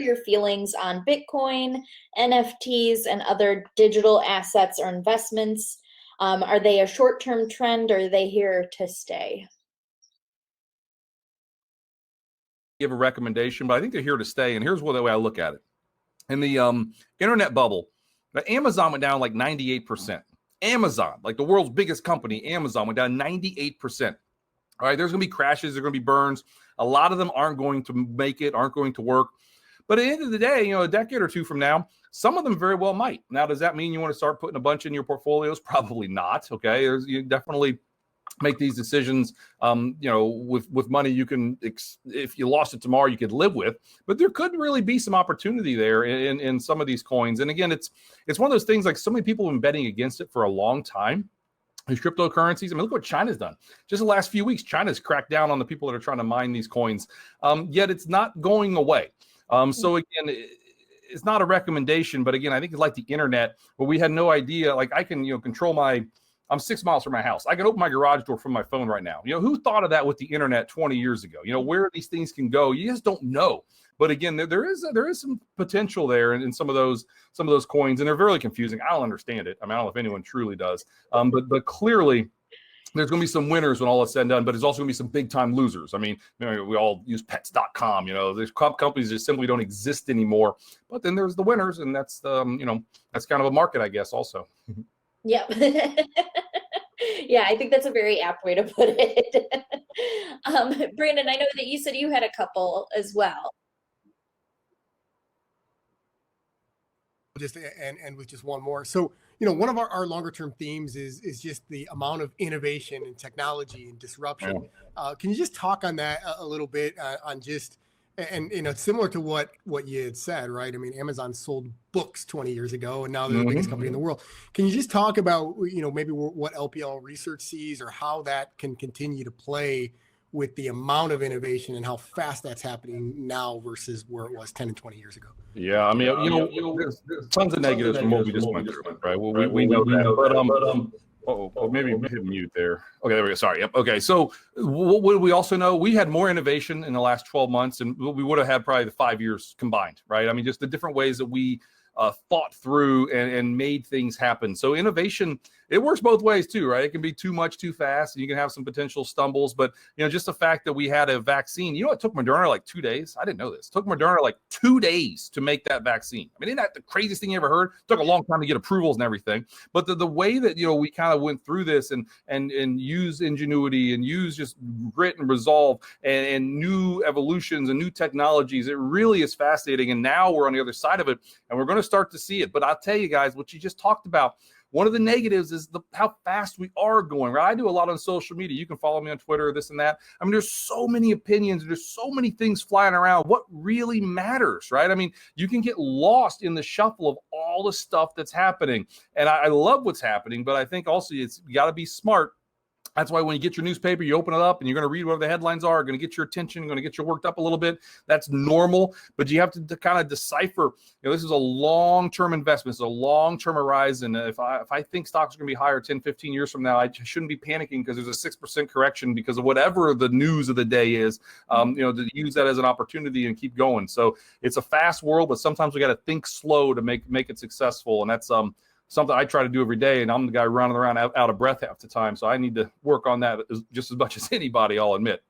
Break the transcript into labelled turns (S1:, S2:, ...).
S1: your feelings on Bitcoin, NFTs, and other digital assets or investments? Are they a short-term trend, or are they here to stay?
S2: Give a recommendation, but I think they're here to stay. And here's the way I look at it. In the internet bubble, Amazon went down like 98%. Amazon, like the world's biggest company, Amazon went down 98%. All right, there's going to be crashes, there's going to be burns. A lot of them aren't going to make it, aren't going to work. But at the end of the day, a decade or two from now, some of them very well might. Now, does that mean you want to start putting a bunch in your portfolios? Probably not. Okay, you definitely make these decisions, with money you can, if you lost it tomorrow, you could live with. But there could really be some opportunity there in some of these coins. And again, it's one of those things, like so many people have been betting against it for a long time. These cryptocurrencies. I mean, look what China's done. Just the last few weeks, China's cracked down on the people that are trying to mine these coins. Yet it's not going away. So again, it's not a recommendation, but again, I think it's like the internet, where we had no idea. Like I can, control I'm 6 miles from my house. I can open my garage door from my phone right now. Who thought of that with the internet 20 years ago? Where these things can go, you just don't know. But again, there is some potential there in some of those coins, and they're very confusing. I don't understand it. I mean, I don't know if anyone truly does. But clearly, there's going to be some winners when all is said and done, but there's also going to be some big time losers. I mean, we all use pets.com. There's companies that simply don't exist anymore. But then there's the winners, and that's that's kind of a market, I guess, also.
S1: Yep. Yeah, I think that's a very apt way to put it. Brandon, I know that you said you had a couple as well.
S3: Just and with just one more. So, one of our longer term themes is just the amount of innovation and technology and disruption. Can you just talk on that a little bit on just, and similar to what you had said, right? I mean, Amazon sold books 20 years ago, and now they're the biggest company in the world. Can you just talk about, maybe what LPL research sees, or how that can continue to play with the amount of innovation and how fast that's happening now versus where it was 10 and 20 years ago?
S2: Yeah, I mean, there's tons of negatives from what we just went through, right? Well, we know that, but maybe hit mute there. Okay, there we go. Sorry. Yep. Okay, so what we also know, we had more innovation in the last 12 months, and we would have had probably the 5 years combined, right? I mean, just the different ways that we thought through and made things happen. So innovation, it works both ways too, right? It can be too much too fast, and you can have some potential stumbles. But just the fact that we had a vaccine, it took Moderna like 2 days. I didn't know this. It took Moderna like 2 days to make that vaccine. I mean, isn't that the craziest thing you ever heard? It took a long time to get approvals and everything. But the way that we kind of went through this and use ingenuity and use just grit and resolve and new evolutions and new technologies, it really is fascinating. And now we're on the other side of it, and we're going to start to see it. But I'll tell you guys, what you just talked about, one of the negatives is how fast we are going, right? I do a lot on social media. You can follow me on Twitter, this and that. I mean, there's so many opinions. There's so many things flying around. What really matters, right? I mean, you can get lost in the shuffle of all the stuff that's happening. And I love what's happening, but I think also you got to be smart. That's why when you get your newspaper, you open it up and you're going to read whatever the headlines are, going to get your attention, going to get you worked up a little bit. That's normal, but you have to kind of decipher, this is a long-term investment. It's a long-term horizon. If I think stocks are going to be higher 10, 15 years from now, I shouldn't be panicking because there's a 6% correction because of whatever the news of the day is, to use that as an opportunity and keep going. So it's a fast world, but sometimes we got to think slow to make it successful. And that's, something I try to do every day, and I'm the guy running around out of breath half the time. So I need to work on that just as much as anybody, I'll admit.